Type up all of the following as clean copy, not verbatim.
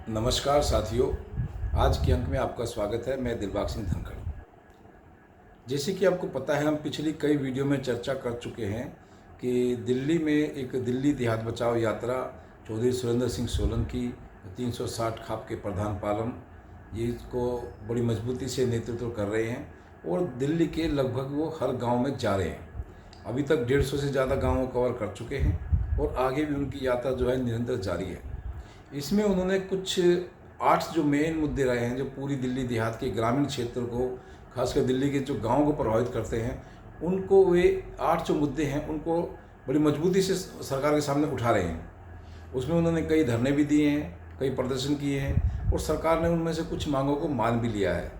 नमस्कार साथियों, आज के अंक में आपका स्वागत है। मैं दिलबाग सिंह धनखड़। जैसे कि आपको पता है, हम पिछली कई वीडियो में चर्चा कर चुके हैं कि दिल्ली में एक दिल्ली देहात बचाओ यात्रा चौधरी सुरेंद्र सिंह सोलंकी 360 खाप के प्रधान पालन ये इसको बड़ी मजबूती से नेतृत्व कर रहे हैं और दिल्ली के लगभग वो हर गांव में जा रहे हैं। अभी तक 150 से ज़्यादा गाँव कवर कर चुके हैं और आगे भी उनकी यात्रा जो है निरंतर जारी है। इसमें उन्होंने कुछ 8 जो मेन मुद्दे रहे हैं, जो पूरी दिल्ली देहात के ग्रामीण क्षेत्र को, खासकर दिल्ली के जो गांव को प्रभावित करते हैं, उनको वे 8 जो मुद्दे हैं उनको बड़ी मजबूती से सरकार के सामने उठा रहे हैं। उसमें उन्होंने कई धरने भी दिए हैं, कई प्रदर्शन किए हैं और सरकार ने उनमें से कुछ मांगों को मान भी लिया है।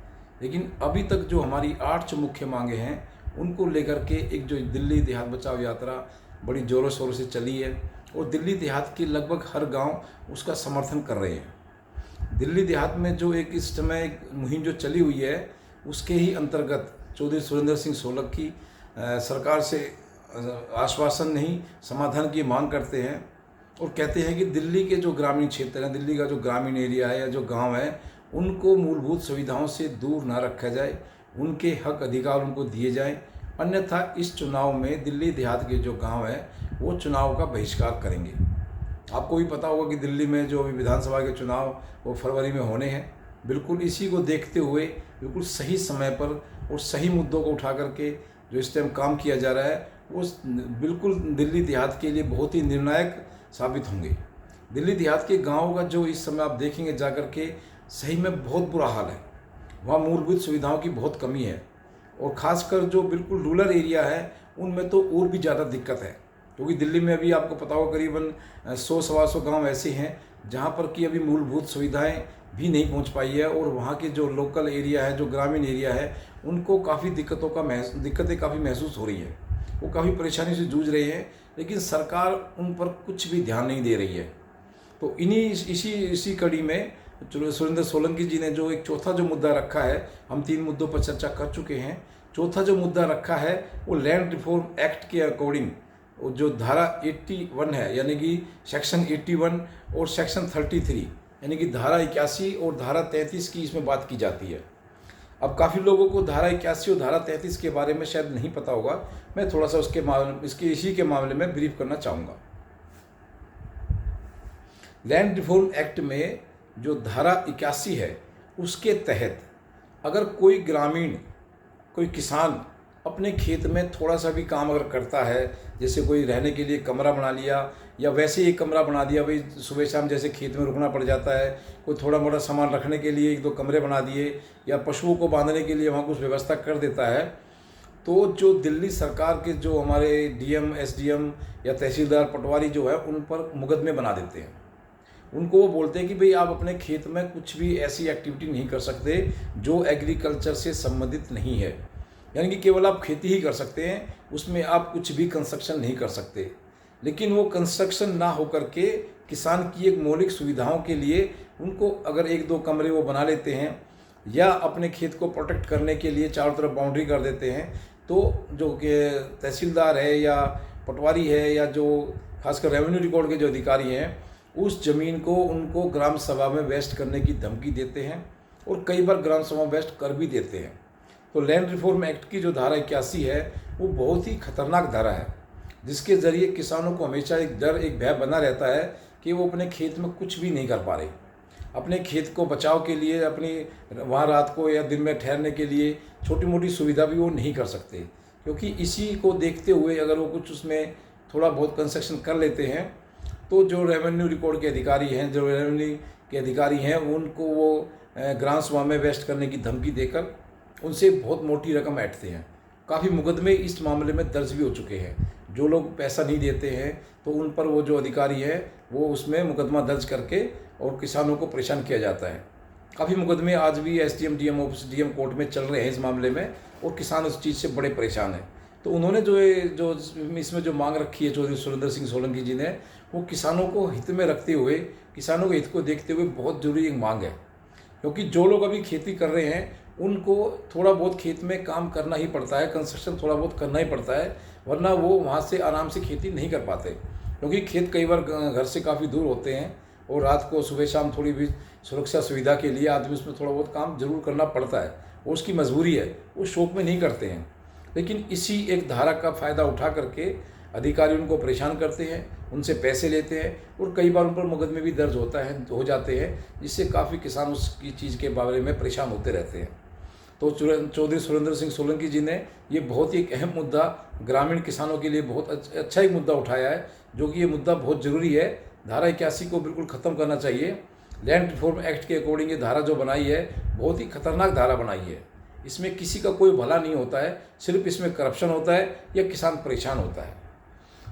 लेकिन अभी तक जो हमारी 8 जो मुख्य मांगे हैं उनको लेकर के एक जो दिल्ली देहात बचाओ यात्रा बड़ी ज़ोरों शोरों से चली है और दिल्ली देहात के लगभग हर गांव उसका समर्थन कर रहे हैं। दिल्ली देहात में जो एक इस समय एक मुहिम जो चली हुई है, उसके ही अंतर्गत चौधरी सुरेंद्र सिंह सोलंकी सरकार से आश्वासन नहीं समाधान की मांग करते हैं और कहते हैं कि दिल्ली के जो ग्रामीण क्षेत्र हैं, दिल्ली का जो ग्रामीण एरिया है या जो गांव है, उनको मूलभूत सुविधाओं से दूर ना रखा जाए, उनके हक अधिकार उनको दिए जाएं, अन्यथा इस चुनाव में दिल्ली देहात के जो गांव हैं वो चुनाव का बहिष्कार करेंगे। आपको भी पता होगा कि दिल्ली में जो अभी विधानसभा के चुनाव वो फरवरी में होने हैं। बिल्कुल इसी को देखते हुए बिल्कुल सही समय पर और सही मुद्दों को उठा करके जो इस टाइम काम किया जा रहा है, वो बिल्कुल दिल्ली देहात के लिए बहुत ही निर्णायक साबित होंगे। दिल्ली देहात के गाँव का जो इस समय आप देखेंगे जाकर के, सही में बहुत बुरा हाल है। वहाँ मूलभूत सुविधाओं की बहुत कमी है और ख़ासकर जो बिल्कुल रूरल एरिया है उनमें तो और भी ज़्यादा दिक्कत है, क्योंकि दिल्ली में अभी आपको पता होगा करीबन 100-125 गांव ऐसे हैं जहां पर कि अभी मूलभूत सुविधाएं भी नहीं पहुंच पाई है और वहां के जो लोकल एरिया है, जो ग्रामीण एरिया है, उनको काफ़ी दिक्कतें काफ़ी महसूस हो रही है। वो काफ़ी परेशानी से जूझ रहे हैं, लेकिन सरकार उन पर कुछ भी ध्यान नहीं दे रही है। तो इसी कड़ी में सुरेंद्र सोलंकी जी ने जो एक चौथा जो मुद्दा रखा है, हम 3 मुद्दों पर चर्चा कर चुके हैं। चौथा जो मुद्दा रखा है वो लैंड रिफॉर्म एक्ट के अकॉर्डिंग जो धारा 81 है, यानी कि सेक्शन 81 और सेक्शन 33, यानी कि धारा 81 और धारा 33 की इसमें बात की जाती है। अब काफ़ी लोगों को धारा 81 और धारा 33 के बारे में शायद नहीं पता होगा। मैं थोड़ा सा इसी के मामले में ब्रीफ करना चाहूँगा। लैंड रिफॉर्म एक्ट में जो धारा 81 है, उसके तहत अगर कोई ग्रामीण, कोई किसान अपने खेत में थोड़ा सा भी काम अगर करता है, जैसे कोई रहने के लिए कमरा बना लिया या वैसे ही एक कमरा बना दिया, भाई सुबह शाम जैसे खेत में रुकना पड़ जाता है, कोई थोड़ा मोटा सामान रखने के लिए 1-2 कमरे बना दिए या पशुओं को बांधने के लिए वहाँ कुछ व्यवस्था कर देता है, तो जो दिल्ली सरकार के जो हमारे डीएम, एसडीएम या तहसीलदार, पटवारी जो है, उन पर मुकदमे बना देते हैं। उनको वो बोलते हैं कि भाई आप अपने खेत में कुछ भी ऐसी एक्टिविटी नहीं कर सकते जो एग्रीकल्चर से संबंधित नहीं है, यानी कि केवल आप खेती ही कर सकते हैं, उसमें आप कुछ भी कंस्ट्रक्शन नहीं कर सकते। लेकिन वो कंस्ट्रक्शन ना होकर के किसान की एक मौलिक सुविधाओं के लिए उनको अगर 1-2 कमरे वो बना लेते हैं या अपने खेत को प्रोटेक्ट करने के लिए चारों तरफ बाउंड्री कर देते हैं, तो जो कि तहसीलदार है या पटवारी है या जो खासकर रेवेन्यू रिकॉर्ड के जो अधिकारी हैं, उस ज़मीन को उनको ग्राम सभा में वेस्ट करने की धमकी देते हैं और कई बार ग्राम सभा में वेस्ट कर भी देते हैं। तो लैंड रिफॉर्म एक्ट की जो धारा 81 है वो बहुत ही खतरनाक धारा है, जिसके ज़रिए किसानों को हमेशा एक डर, एक भय बना रहता है कि वो अपने खेत में कुछ भी नहीं कर पा रहे। अपने खेत को बचाव के लिए, अपनी वहाँ रात को या दिन में ठहरने के लिए छोटी मोटी सुविधा भी वो नहीं कर सकते, क्योंकि इसी को देखते हुए अगर वो कुछ उसमें थोड़ा बहुत कंस्ट्रक्शन कर लेते हैं तो जो रेवेन्यू रिकॉर्ड के अधिकारी हैं, जो रेवेन्यू के अधिकारी हैं, उनको वो ग्राम सभा में वेस्ट करने की धमकी देकर उनसे बहुत मोटी रकम ऐंठते हैं। काफ़ी मुकदमे इस मामले में दर्ज भी हो चुके हैं। जो लोग पैसा नहीं देते हैं तो उन पर वो जो अधिकारी है वो उसमें मुकदमा दर्ज करके और किसानों को परेशान किया जाता है। काफ़ी मुकदमे आज भी SDM, DM office, DM court में चल रहे हैं इस मामले में और किसान उस चीज़ से बड़े परेशान हैं। तो उन्होंने जो इसमें जो मांग रखी है चौधरी सुरेंद्र सिंह सोलंकी जी ने, वो किसानों को हित में रखते हुए, किसानों के हित को देखते हुए बहुत जरूरी एक मांग है। क्योंकि जो लोग अभी खेती कर रहे हैं उनको थोड़ा बहुत खेत में काम करना ही पड़ता है, कंस्ट्रक्शन थोड़ा बहुत करना ही पड़ता है, वरना वो वहाँ से आराम से खेती नहीं कर पाते, क्योंकि खेत कई बार घर से काफ़ी दूर होते हैं और रात को सुबह शाम थोड़ी भी सुरक्षा सुविधा के लिए आदमी उसमें थोड़ा बहुत काम जरूर करना पड़ता है, वो उसकी मजबूरी है, वो शौक में नहीं करते हैं। लेकिन इसी एक धारा का फ़ायदा उठा करके अधिकारी उनको परेशान करते हैं, उनसे पैसे लेते हैं और कई बार उन पर मुकदमे भी दर्ज हो जाते हैं, जिससे काफ़ी किसान उसकी चीज़ के बारे में परेशान होते रहते हैं। तो चौधरी सुरेंद्र सिंह सोलंकी जी ने ये बहुत ही एक अहम मुद्दा ग्रामीण किसानों के लिए बहुत अच्छा एक मुद्दा उठाया है, जो कि ये मुद्दा बहुत ज़रूरी है। धारा 81 को बिल्कुल ख़त्म करना चाहिए। लैंड रिफॉर्म एक्ट के अकॉर्डिंग ये धारा जो बनाई है बहुत ही खतरनाक धारा बनाई है। इसमें किसी का कोई भला नहीं होता है, सिर्फ इसमें करप्शन होता है या किसान परेशान होता है।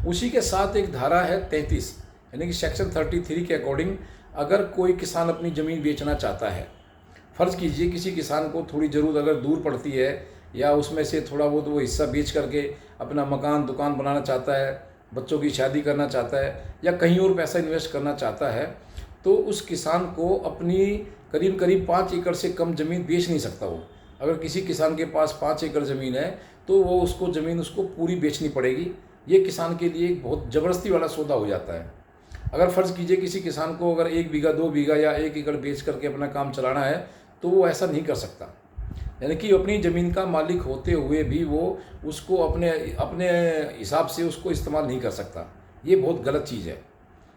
उसी के साथ एक धारा है 33 यानी कि सेक्शन 33 के अकॉर्डिंग अगर कोई किसान अपनी ज़मीन बेचना चाहता है, फ़र्ज़ कीजिए किसी किसान को थोड़ी ज़रूरत अगर दूर पड़ती है या उसमें से थोड़ा बहुत वो हिस्सा बेच करके अपना मकान दुकान बनाना चाहता है, बच्चों की शादी करना चाहता है या कहीं और पैसा इन्वेस्ट करना चाहता है, तो उस किसान को अपनी करीब करीब 5 एकड़ से कम ज़मीन बेच नहीं सकता। वो अगर किसी किसान के पास 5 एकड़ ज़मीन है तो वो उसको ज़मीन उसको पूरी बेचनी पड़ेगी। ये किसान के लिए एक बहुत ज़बरदस्ती वाला सौदा हो जाता है। अगर फ़र्ज़ कीजिए किसी किसान को अगर 1 बीघा 2 बीघा या 1 एकड़ बेच करके अपना काम चलाना है तो वो ऐसा नहीं कर सकता, यानी कि अपनी ज़मीन का मालिक होते हुए भी वो उसको अपने अपने हिसाब से उसको इस्तेमाल नहीं कर सकता। ये बहुत गलत चीज़ है।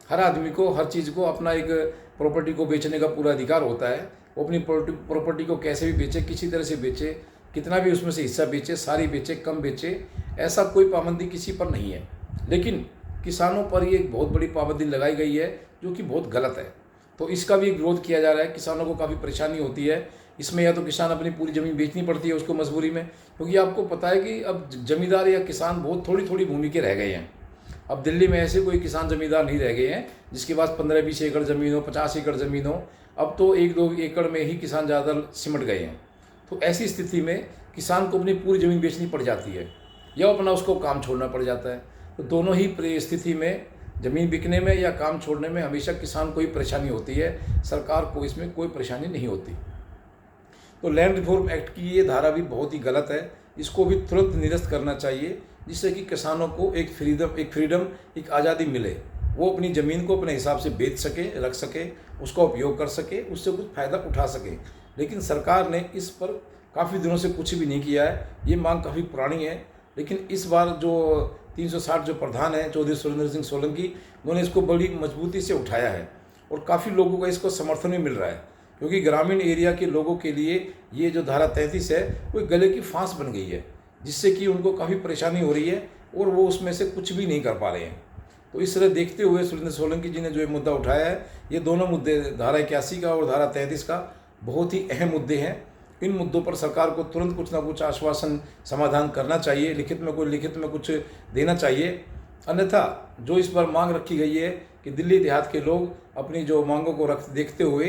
हर आदमी को हर चीज़ को अपना एक प्रॉपर्टी को बेचने का पूरा अधिकार होता है। वो अपनी प्रॉपर्टी को कैसे भी बेचे, किसी तरह से बेचे, कितना भी उसमें से हिस्सा बेचे, सारी बेचे, कम बेचे, ऐसा कोई पाबंदी किसी पर नहीं है। लेकिन किसानों पर ये एक बहुत बड़ी पाबंदी लगाई गई है जो कि बहुत गलत है। तो इसका भी विरोध किया जा रहा है। किसानों को काफ़ी परेशानी होती है इसमें, या तो किसान अपनी पूरी ज़मीन बेचनी पड़ती है उसको मजबूरी में, क्योंकि आपको पता है कि अब ज़मींदार या किसान बहुत थोड़ी थोड़ी भूमि के रह गए हैं। अब दिल्ली में ऐसे कोई किसान ज़मींदार नहीं रह गए हैं जिसके पास 15-20 एकड़ ज़मीन हो, 50 एकड़ ज़मीन हो। अब तो 1-2 एकड़ में ही किसान ज़्यादा सिमट गए हैं। तो ऐसी स्थिति में किसान को अपनी पूरी ज़मीन बेचनी पड़ जाती है या अपना उसको काम छोड़ना पड़ जाता है। तो दोनों ही स्थिति में, ज़मीन बिकने में या काम छोड़ने में, हमेशा किसान को ही परेशानी होती है, सरकार को इसमें कोई परेशानी नहीं होती। तो लैंड रिफॉर्म एक्ट की ये धारा भी बहुत ही गलत है। इसको भी तुरंत निरस्त करना चाहिए, जिससे कि किसानों को एक फ्रीडम, एक आज़ादी मिले। वो अपनी ज़मीन को अपने हिसाब से बेच सके, रख सके, उसका उपयोग कर सके, उससे कुछ फ़ायदा उठा सके। लेकिन सरकार ने इस पर काफ़ी दिनों से कुछ भी नहीं किया है। ये मांग काफ़ी पुरानी है, लेकिन इस बार जो 360 जो प्रधान हैं चौधरी सुरेंद्र सिंह सोलंकी, उन्होंने इसको बड़ी मजबूती से उठाया है और काफ़ी लोगों का इसको समर्थन भी मिल रहा है, क्योंकि ग्रामीण एरिया के लोगों के लिए ये जो धारा 33 है वो गले की फांस बन गई है, जिससे कि उनको काफ़ी परेशानी हो रही है और वो उसमें से कुछ भी नहीं कर पा रहे हैं। तो इस तरह देखते हुए सुरेंद्र सोलंकी जी ने जो ये मुद्दा उठाया है, ये दोनों मुद्दे धारा 81 का और धारा 33 का बहुत ही अहम मुद्दे हैं। इन मुद्दों पर सरकार को तुरंत कुछ ना कुछ आश्वासन समाधान करना चाहिए, लिखित में कुछ देना चाहिए। अन्यथा जो इस पर मांग रखी गई है कि दिल्ली देहात के लोग अपनी जो मांगों को देखते हुए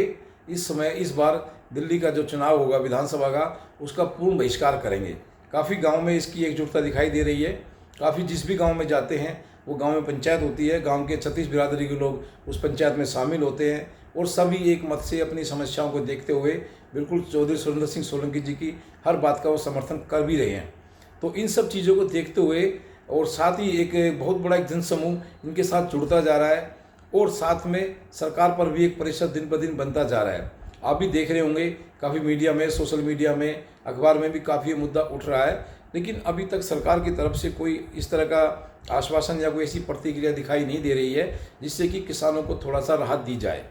इस बार दिल्ली का जो चुनाव होगा विधानसभा का, उसका पूर्ण बहिष्कार करेंगे। काफ़ी गाँव में इसकी एकजुटता दिखाई दे रही है। काफ़ी जिस भी गाँव में जाते हैं वो गांव में पंचायत होती है, गांव के 36 बिरादरी के लोग उस पंचायत में शामिल होते हैं और सभी एक मत से अपनी समस्याओं को देखते हुए बिल्कुल चौधरी सुरेंद्र सिंह सोलंकी जी की हर बात का वो समर्थन कर भी रहे हैं। तो इन सब चीज़ों को देखते हुए और साथ ही एक बहुत बड़ा एक जनसमूह इनके साथ जुड़ता जा रहा है और साथ में सरकार पर भी एक प्रेशर दिन ब दिन बनता जा रहा है। आप भी देख रहे होंगे काफ़ी मीडिया में, सोशल मीडिया में, अखबार में भी काफ़ी ये मुद्दा उठ रहा है, लेकिन अभी तक सरकार की तरफ से कोई इस तरह का आश्वासन या कोई ऐसी प्रतिक्रिया दिखाई नहीं दे रही है जिससे कि किसानों को थोड़ा सा राहत दी जाए।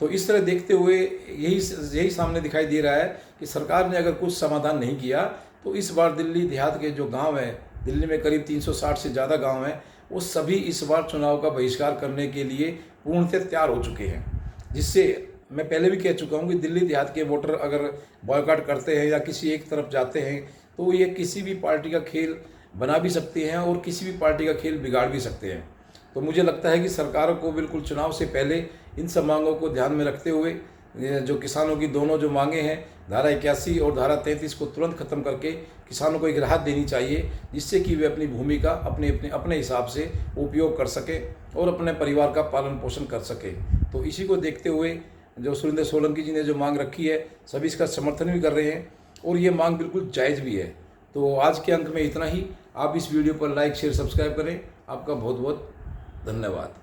तो इस तरह देखते हुए यही सामने दिखाई दे रहा है कि सरकार ने अगर कुछ समाधान नहीं किया तो इस बार दिल्ली देहात के जो गांव हैं, दिल्ली में करीब 360 से ज़्यादा गांव हैं, वो सभी इस बार चुनाव का बहिष्कार करने के लिए पूर्णतः तैयार हो चुके हैं। जिससे मैं पहले भी कह चुका हूँ कि दिल्ली देहात के वोटर अगर बॉयकॉट करते हैं या किसी एक तरफ जाते हैं तो ये किसी भी पार्टी का खेल बना भी सकते हैं और किसी भी पार्टी का खेल बिगाड़ भी सकते हैं। तो मुझे लगता है कि सरकारों को बिल्कुल चुनाव से पहले इन सब मांगों को ध्यान में रखते हुए जो किसानों की दोनों जो मांगे हैं धारा 81 और धारा 33 को तुरंत खत्म करके किसानों को एक राहत देनी चाहिए, जिससे कि वे अपनी भूमि का अपने हिसाब से उपयोग कर सके और अपने परिवार का पालन पोषण कर सके। तो इसी को देखते हुए जो सुरेंद्र सोलंकी जी ने जो मांग रखी है सभी इसका समर्थन भी कर रहे हैं और ये मांग बिल्कुल जायज़ भी है। तो आज के अंक में इतना ही। आप इस वीडियो पर लाइक शेयर सब्सक्राइब करें। आपका बहुत बहुत धन्यवाद।